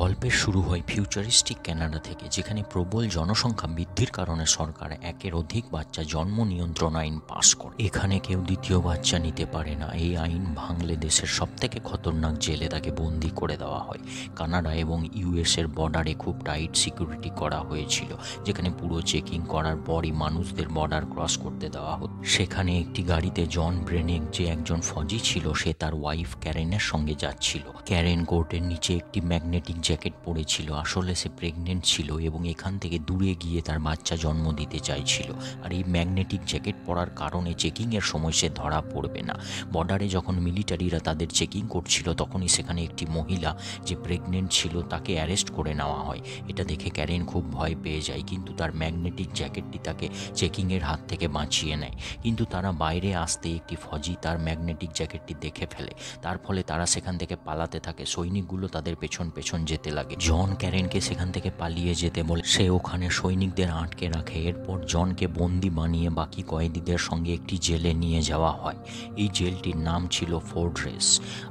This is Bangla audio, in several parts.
গল্পের শুরু হয় ফিউচারিস্টিক কানাডা থেকে, যেখানে প্রবল জনসংখ্যা বৃদ্ধির কারণে সরকার একের অধিক বাচ্চা জন্ম নিয়ন্ত্রণ আইন পাস করে। এখানে কেউ দ্বিতীয় বাচ্চা নিতে পারে না। এই আইন ভাঙলে দেশের সবথেকে খতরনাক জেলে তাকে বন্দি করে দেওয়া হয়। কানাডা এবং ইউএসের বর্ডারে খুব টাইট সিকিউরিটি করা হয়েছিল, যেখানে পুরো চেকিং করার পরই মানুষদের বর্ডার ক্রস করতে দেওয়া হতো। সেখানে একটি গাড়িতে জন ব্রেনেক, যে একজন ফৌজি ছিল, সে তার ওয়াইফ ক্যারেনের সঙ্গে যাচ্ছিল। ক্যারেন কোর্টের নিচে একটি ম্যাগনেটিক জ্যাকেট পরেছিল। আসলে সে প্রেগনেন্ট ছিল এবং এখান থেকে দূরে গিয়ে তার বাচ্চা জন্ম দিতে চাইছিল। আর এই ম্যাগনেটিক জ্যাকেট পরার কারণে চেকিংয়ের সময় সে ধরা পড়বে না। বর্ডারে যখন মিলিটারিরা তাদের চেকিং করছিল, তখনই সেখানে একটি মহিলা যে প্রেগনেন্ট ছিল তাকে অ্যারেস্ট করে নেওয়া হয়। এটা দেখে ক্যারেন খুব ভয় পেয়ে যায়, কিন্তু তার ম্যাগনেটিক জ্যাকেটটি তাকে চেকিংয়ের হাত থেকে বাঁচিয়ে নেয়। কিন্তু তারা বাইরে আসতে একটি ফৌজি তার ম্যাগনেটিক জ্যাকেটটি দেখে ফেলে। তার ফলে তারা সেখান থেকে পালাতে থাকে। সৈনিকগুলো তাদের পেছন পেছন যেতে লাগে। জন ক্যারেনকে সেখান থেকে পালিয়ে যেতে বলে। সে ওখানে সৈনিকদের আটকে রাখে। এরপর জনকে বন্দি বানিয়ে বাকি কয়েদিদের সঙ্গে একটি জেলে নিয়ে যাওয়া হয়। এই জেলটির নাম ছিল ফোর্ট্রেস,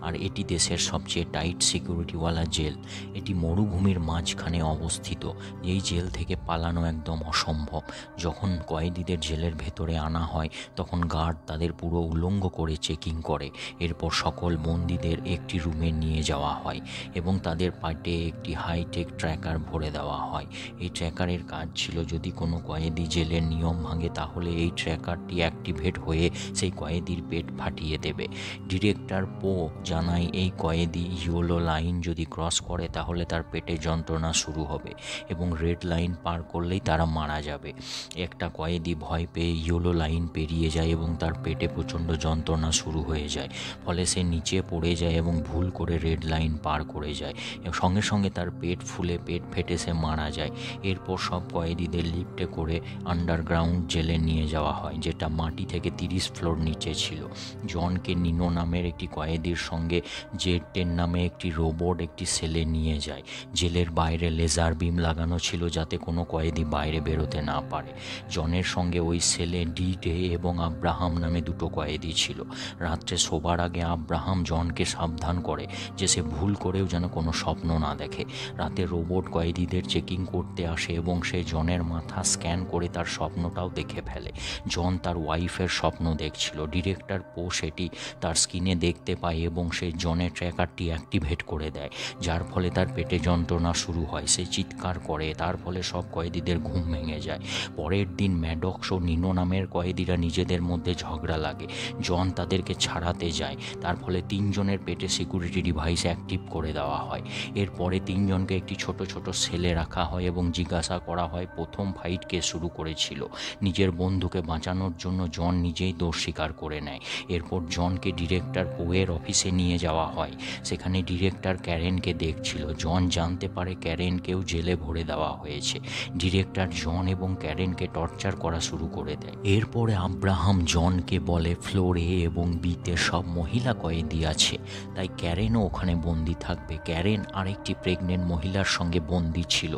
আর এটি দেশের সবচেয়ে টাইট সিকিউরিটিওয়ালা জেল। এটি মরুভূমির মাঝখানে অবস্থিত। এই জেল থেকে পালানো একদম অসম্ভব। যখন কয়েদিদের জেলের ভেতরে আনা হয়, তখন গার্ড তাদের পুরো উলঙ্গ করে চেকিং করে। এরপর সকল বন্দীদের একটি রুমে নিয়ে যাওয়া হয় এবং তাদের পাটে একটি হাইটেক ট্র্যাকার ভরে দেওয়া হয়। এই ট্র্যাকারের কাজ ছিল, যদি কোনো কয়েদি জেলের নিয়ম ভাঙে, তাহলে এই ট্র্যাকারটি অ্যাক্টিভেট হয়ে সেই কয়েদির পেট ফাটিয়ে দেবে। ডিরেক্টর পো জানায়, এই কয়েদি ইয়েলো লাইন যদি ক্রস করে তাহলে তার পেটে যন্ত্রণা শুরু হবে এবং রেড লাইন পার করলেই তারা মারা যাবে। একটা কয়েদি ভয় পেয়ে ইয়েলো লাইন পেরিয়ে যায় এবং তার পেটে প্রচণ্ড যন্ত্রণা শুরু হয়ে যায়। ফলে সে নিচে পড়ে যায় এবং ভুল করে রেড লাইন পার করে যায়। সঙ্গে সঙ্গে তার পেট ফুলে পেট ফেটে সে মারা যায়। এরপর সব কয়েদিদের লিফটে করে আন্ডারগ্রাউন্ড জেলে নিয়ে যাওয়া হয়, যেটা মাটি থেকে 30 ফ্লোর নিচে ছিল। জনকে নিনো নামের একটি কয়েদির সঙ্গে জেড 10 নামে একটি রোবট একটি সেলে নিয়ে যায়। জেলের বাইরে লেজার বিম লাগানো ছিল, যাতে কোনো কয়েদি বাইরে বেরোতে না পারে। জনের সঙ্গে ওই সেলে ডি-ডে এবং আব্রাহাম নামে দুটো কয়েদি ছিল। রাত্রে শোবার আগে আব্রাহাম জনকে সাবধান করে যে সে ভুল করেও যেন কোনো স্বপ্ন না দেখে। রাতে রোবট কয়েদিদের চেকিং করতে আসে এবং সে জনের মাথা স্ক্যান করে তার স্বপ্নটাও দেখে ফেলে। জন তার ওয়াইফের স্বপ্ন দেখছিল। ডিরেক্টর পো সেটি তার স্ক্রিনে দেখতে পায় এবং সে জনের ট্র্যাকারটি অ্যাক্টিভেট করে দেয়, যার ফলে তার পেটে যন্ত্রণা শুরু হয়। সে চিৎকার করে, তার ফলে সব কয়েদিদের ঘুম ভেঙে যায়। পরের দিন ম্যাডক্স ও নিনো নামের কয়েদিরা নিজেদের মধ্যে ঝগড়া লাগে। জন তাদেরকে ছাড়াতে যায়, তার ফলে 3 জনের পেটে সিকিউরিটি ডিভাইস অ্যাক্টিভ করে দেওয়া হয়। এরপরে 3 জনকে একটি ছোট ছোট সেলে রাখা হয় এবং জিজ্ঞাসা করা হয় প্রথম ফাইট কে শুরু করেছিল। নিজের বন্ধুকে বাঁচানোর জন্য জন নিজেই দোষ স্বীকার করে নেয়। এরপর জনকে ডিরেক্টর পোয়ের অফিসে নিয়ে যাওয়া হয়। সেখানে ডিরেক্টর ক্যারেনকে দেখছিল। জন জানতে পারে ক্যারেনকেও জেলে ভরে দেওয়া হয়েছে। ডিরেক্টর জন এবং ক্যারেনকে টর্চার করা শুরু করে দেয়। এরপরে আব্রাহাম জনকে বলে ফ্লোর এ এবং বিতে সব মহিলা কয়েদি আছে, তাই ক্যারেনও ওখানে বন্দি থাকবে। ক্যারেন আরেকটি প্রেগনেন্ট মহিলার সঙ্গে বন্দি ছিল।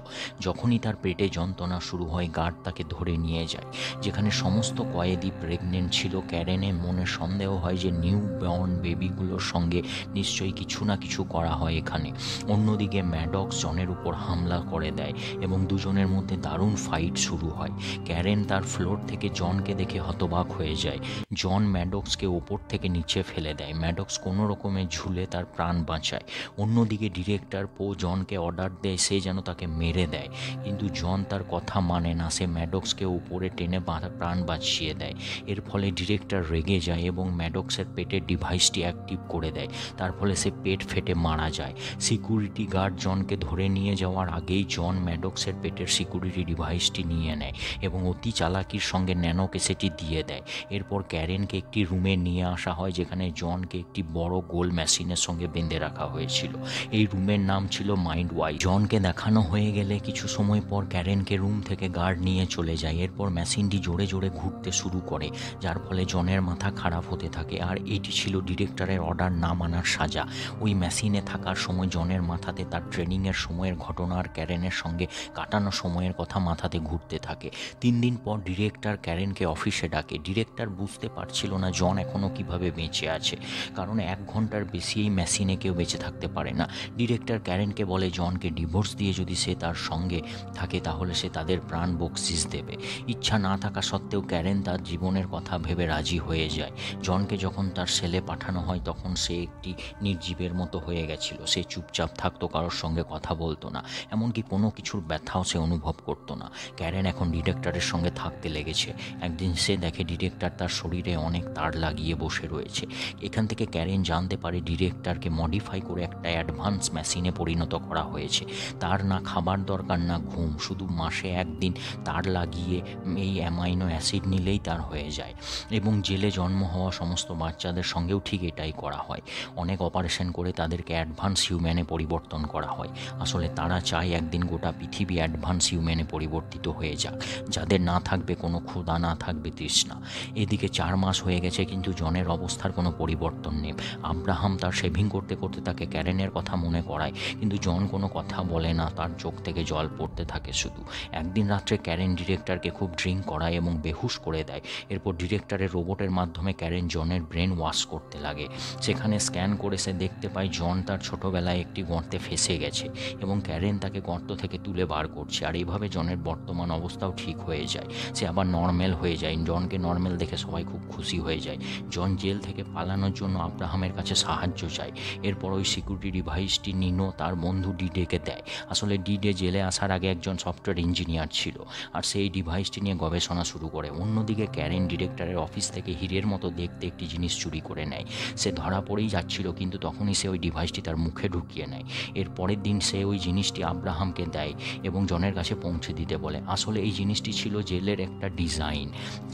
যখনই তার পেটে যন্ত্রণা শুরু হয়, গার্ড তাকে ধরে নিয়ে যায়। যেখানে সমস্ত কয়েদি প্রেগনেন্ট ছিল, ক্যারেনের মনে সন্দেহ হয় যে নিউ বর্ন বেবিগুলোর সঙ্গে নিশ্চয়ই কিছু না কিছু করা হয় এখানে। অন্যদিকে ম্যাডক্স জনের উপর হামলা করে দেয় এবং দুজনের মধ্যে দারুণ ফাইট শুরু হয়। ক্যারেন তার ফ্লোর থেকে জনকে দেখে হতবাক হয়ে যায়। জন ম্যাডক্সকে ওপর থেকে নিচে ফেলে দেয়। ম্যাডক্স কোনো রকমে ঝুলে তার প্রাণ বাঁচায়। অন্যদিকে ডিরেক্টর পো জনকে অর্ডার দেয় সে যেন তাকে মেরে দেয়, কিন্তু জন তার কথা মানে না। সে ম্যাডক্সকে উপরে টেনে প্রাণ বাঁচিয়ে দেয়। এর ফলে ডিরেক্টর রেগে যায় এবং ম্যাডক্সের পেটের ডিভাইসটি অ্যাক্টিভ করে দেয়। তার ফলে সে পেট ফেটে মারা যায়। সিকিউরিটি গার্ড জনকে ধরে নিয়ে যাওয়ার আগেই জন ম্যাডক্সের পেটের সিকিউরিটি ডিভাইসটি নিয়ে নেয় এবং অতি চালাকির সঙ্গে ন্যানোকে সেটি দিয়ে দেয়। এরপর ক্যারেনকে একটি রুমে নিয়ে আসা হয়, যেখানে জনকে একটি বড় গোল মেশিনের সঙ্গে বেঁধে রাখা হয়েছিল। এই রুমের নাম ছিল মাইন্ড ওয়াই। জনকে দেখানো হয়ে গেলে কিছু সময় পর ক্যারেনকে রুম থেকে গার্ড নিয়ে চলে যায়। এরপর মেশিনটি জোরে জোরে ঘুরতে শুরু করে, যার ফলে জনের মাথা খারাপ হতে থাকে। আর এটি ছিল ডিরেক্টরের অর্ডার না মানার সাজা। ওই মেশিনে থাকার সময় জনের মাথাতে তার ট্রেনিংয়ের সময়ের ঘটনা আর ক্যারেনের সঙ্গে কাটানো সময়ের কথা মাথাতে ঘুরতে থাকে। 3 দিন পর ডিরেক্টর ক্যারেনকে অফিসে ডাকে। ডিরেক্টর বুঝতে পারছিল না জন এখনও কিভাবে বেঁচে আছে, কারণ 1 ঘন্টার বেশি এই মেশিনে কেউ বেঁচে থাকতে পারে না। ডিরেক্টর ক্যারেন ক্যারেনকে বলে জনকে ডিভোর্স দিয়ে যদি সে তার সঙ্গে থাকে তাহলে সে তাদের প্রাণ বকশিস দেবে। ইচ্ছা না থাকা সত্ত্বেও ক্যারেন তার জীবনের কথা ভেবে রাজি হয়ে যায়। জনকে যখন তার সেলে পাঠানো হয় তখন সে একটি নির্জীবের মতো হয়ে গেছিল। সে চুপচাপ থাকতো, কারোর সঙ্গে কথা বলতো না, এমনকি কোনো কিছুর ব্যথাও সে অনুভব করতো না। ক্যারেন এখন ডিরেক্টরের সঙ্গে থাকতে লেগেছে। একদিন সে দেখে ডিরেক্টর তার শরীরে অনেক তার লাগিয়ে বসে রয়েছে। এখান থেকে ক্যারেন জানতে পারে ডিরেক্টরকে মডিফাই করে একটা অ্যাডভান্স মেশিনে পরিণত করা হয়েছে। তার না খাবার দরকার না ঘুম, শুধু মাসে একদিন তার লাগিয়ে এই অ্যামাইনো অ্যাসিড নিলেই তার হয়ে যায়। এবং জেলে জন্ম হওয়া সমস্ত বাচ্চাদের সঙ্গেও ঠিক এটাই করা হয়। অনেক অপারেশন করে তাদেরকে অ্যাডভান্স হিউম্যানে পরিবর্তন করা হয়। আসলে তারা চায় একদিন গোটা পৃথিবী অ্যাডভান্স হিউম্যানে পরিবর্তিত হয়ে যাক, যাদের না থাকবে কোনো ক্ষুধা, না থাকবে তৃষ্ণা। এদিকে 4 মাস হয়ে গেছে কিন্তু জনের অবস্থার কোনো পরিবর্তন নেই। আব্রাহাম তার শেভিং করতে করতে তাকে ক্যারেনের কথা মনে করায়, কিন্তু জন কোনো কথা বলে না, তার চোখ থেকে জল পড়তে থাকে শুধু। একদিন রাত্রে ক্যারেন ডিরেক্টরকে খুব ড্রিঙ্ক করায় এবং বেহুশ করে দেয়। এরপর ডিরেক্টরের রোবটের মাধ্যমে ক্যারেন জনের ব্রেন ওয়াশ করতে লাগে। সেখানে স্ক্যান করে সে দেখতে পায় জন তার ছোটোবেলায় একটি গর্তে ফেঁসে গেছে এবং ক্যারেন তাকে গর্ত থেকে তুলে বার করছে। আর এইভাবে জনের বর্তমান অবস্থাও ঠিক হয়ে যায়, সে আবার নর্মাল হয়ে যায়। জনকে নর্মাল দেখে সবাই খুব খুশি হয়ে যায়। জন জেল থেকে পালানোর জন্য আব্রাহামের কাছে সাহায্য চায়। এরপর ওই সিকিউরিটি ডিভাইসটি নিনো তার বন্ধু ডিডেকে দেয়। আসলে ডিডে জেলে আসার আগে একজন সফটওয়্যার ইঞ্জিনিয়ার ছিল, আর সেই ডিভাইসটি নিয়ে গবেষণা শুরু করে। অন্যদিকে ক্যারেন ডিরেক্টরের অফিস থেকে হীরের মতো দেখতে একটি জিনিস চুরি করে নেয়। সে ধরা পড়েই যাচ্ছিল, কিন্তু তখনই সে ওই ডিভাইসটি তার মুখে ঢুকিয়ে নেয়। এর পরের দিন সে ওই জিনিসটি আব্রাহামকে দেয় এবং জনের কাছে পৌঁছে দিতে বলে। আসলে এই জিনিসটি ছিল জেলের একটা ডিজাইন।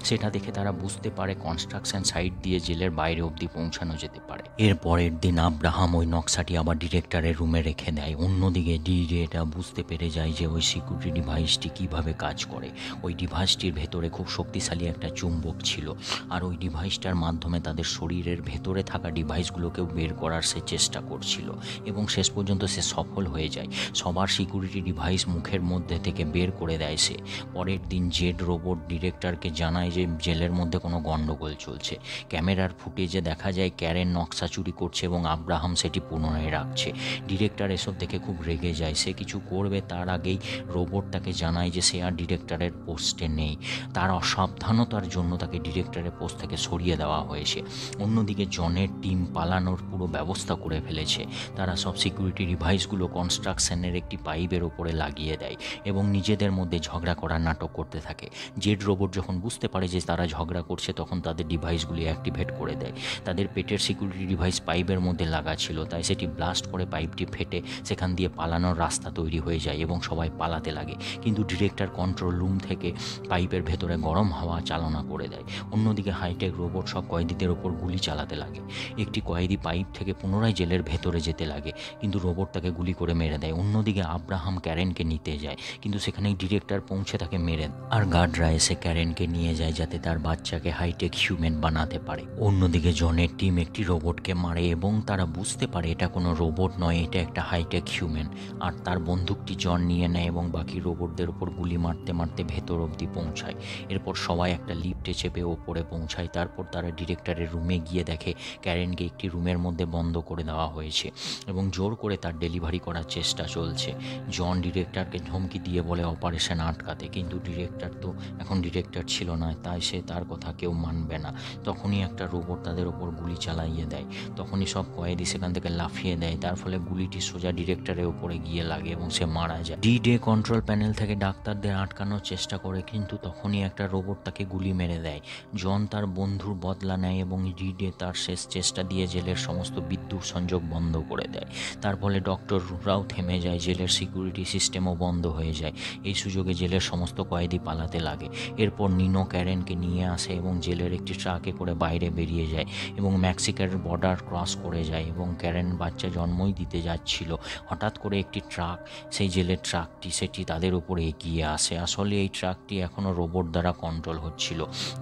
সেটা দেখে তারা বুঝতে পারে কনস্ট্রাকশন সাইট দিয়ে জেলের বাইরে অবধি পৌঁছানো যেতে পারে। এর পরের দিন আব্রাহাম ওই নকশাটি আবার ডিরেক্টরের রুমে রেখে দেয়। অন্যদিকে ডিডে এটা বুঝতে পেরে যায় যে ওই সিকিউরিটি ডিভাইসটি কিভাবে কাজ করে। ওই ডিভাইসটির ভেতরে খুব শক্তিশালী একটা চুম্বক ছিল, আর ওই ডিভাইসটার মাধ্যমে তাদের শরীরের ভেতরে থাকা ডিভাইসগুলোকেও বের করার সে চেষ্টা করছিল এবং শেষ পর্যন্ত সে সফল হয়ে যায়। সবার সিকিউরিটি ডিভাইস মুখের মধ্যে থেকে বের করে দেয় সে। পরের দিন জেড রোবট ডিরেক্টরকে জানায় যে জেলের মধ্যে কোনো গণ্ডগোল চলছে। ক্যামেরার ফুটেজে দেখা যায় ক্যারেন নকশা চুরি করছে এবং আব্রাহাম সেটি পুনরায় রাখছে। ডিরেক্টর এসব দেখে খুব রেগে যায়। সে কিছু করবে তার আগেই রোবট তাকে জানায় যে সে আর ডিরেক্টরের পোস্টে নেই। তার অসাবধানতার জন্য তাকে ডিরেক্টরের পোস্ট থেকে সরিয়ে দেওয়া হয়েছে। অন্যদিকে জনের টিম পালানোর পুরো ব্যবস্থা করে ফেলেছে। তারা সব সিকিউরিটি ডিভাইসগুলো কনস্ট্রাকশনের একটি পাইপের ওপরে লাগিয়ে দেয় এবং নিজেদের মধ্যে ঝগড়া করার নাটক করতে থাকে। জেড রোবট যখন বুঝতে পারে যে তারা ঝগড়া করছে তখন তাদের ডিভাইসগুলি অ্যাক্টিভেট করে দেয়। তাদের পেটের সিকিউরিটি ডিভাইস পাইপের মধ্যে লাগা ছিল, তাই সেটি ব্লাস্ট করে পাইপটি ফেটে সেখান দিয়ে পালানোর রাস্তা তৈরি হয়ে যায় এবং সবাই পালাতে লাগে। কিন্তু ডিরেক্টর কন্ট্রোল রুম থেকে পাইপের ভেতরে গরম হাওয়া চালনা করে দেয়। অন্যদিকে হাইটেক রোবট সব কয়েদিদের ওপর গুলি চালাতে লাগে। একটি কয়েদি পাইপ থেকে পুনরায় জেলের ভেতরে যেতে লাগে, কিন্তু রোবট তাকে গুলি করে মেরে দেয়। অন্যদিকে আব্রাহাম ক্যারেনকে নিতে যায়, কিন্তু সেখানে ডিরেক্টর পৌঁছে তাকে মেরে দেয়। আর গার্ডরা এসে ক্যারেনকে নিয়ে যায় যাতে তার বাচ্চাকে হাইটেক হিউম্যান বানাতে পারে। অন্যদিকে জনের টিম একটি রোবটকে মারে এবং তারা বুঝতে পারে এটা কোনো রোবট নয়, এটা একটা হাইটেক হিউম্যান। আর তার বন্দুকটি জন নিয়ে নেয় এবং বাকি রোবটদের ওপর গুলি মারতে মারতে ভেতর অবধি পৌঁছায়। এরপর সবাই একটা লিফটে চেপে ওপরে পৌঁছায়। তারপর তারা ডিরেক্টরের রুমে গিয়ে দেখে ক্যারেনকে একটি রুমের মধ্যে বন্ধ করে দেওয়া হয়েছে এবং জোর করে তার ডেলিভারি করার চেষ্টা চলছে। জন ডিরেক্টরকে ধমকি দিয়ে বলে অপারেশন আটকাতে, কিন্তু ডিরেক্টর তো এখন ডিরেক্টর ছিল না, তাই সে তার কথা কেউ মানবে না। তখনই একটা রোবট তাদের ওপর গুলি চালাইয়ে দেয়। তখনই সব কয়েদি সেখান থেকে লাফিয়ে দেয়, তার ফলে গুলিটি সোজা ডিরেক্টরের ওপরে গিয়ে লাগে এবং সে মারা যায়। ডি-ডে কন্ট্রোল প্যানেল থেকে ডাক্তারদের আটকানোর চেষ্টা করে, কিন্তু তখনই একটা রোবট তাকে গুলি মেরে দেয়। জন তার বন্ধুর বদলা নেয় এবং ডি-ডে তার শেষ চেষ্টা দিয়ে জেলের সমস্ত বিদ্যুৎ সংযোগ বন্ধ করে দেয়। তার ফলে ডক্টররাও থেমে যায়, জেলের সিকিউরিটি সিস্টেমও বন্ধ হয়ে যায়। এই সুযোগে জেলের সমস্ত কয়েদি পালাতে লাগে। এরপর নিনো ক্যারেনকে নিয়ে আসে এবং জেলের একটি ট্রাকে করে বাইরে বেরিয়ে যায় এবং মেক্সিকার বর্ডার ক্রস করে যায় এবং ক্যারেন বাচ্চা জন্মই দিতে যাচ্ছিল। হঠাৎ করে একটি ট্রাক, সেই জেলের ট্রাকটি, সেটি তাদের উপরে এগিয়ে আসে। আসলে এই ট্রাকটি এখনও রোবট দ্বারা কন্ট্রোল হচ্ছিল।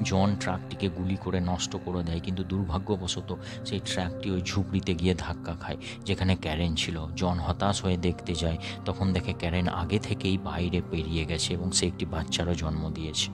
জন ট্রাকটিকে গুলি করে নষ্ট করে দেয়, কিন্তু দুর্ভাগ্যবশত সেই ট্রাকটি ওই ঝুপড়িতে গিয়ে ধাক্কা খায় যেখানে ক্যারেন ছিল। জন হতাশ হয়ে দেখতে যায়, তখন দেখে ক্যারেন আগে থেকেই বাইরে বেরিয়ে গেছে এবং সে একটি বাচ্চারও জন্ম দিয়েছে।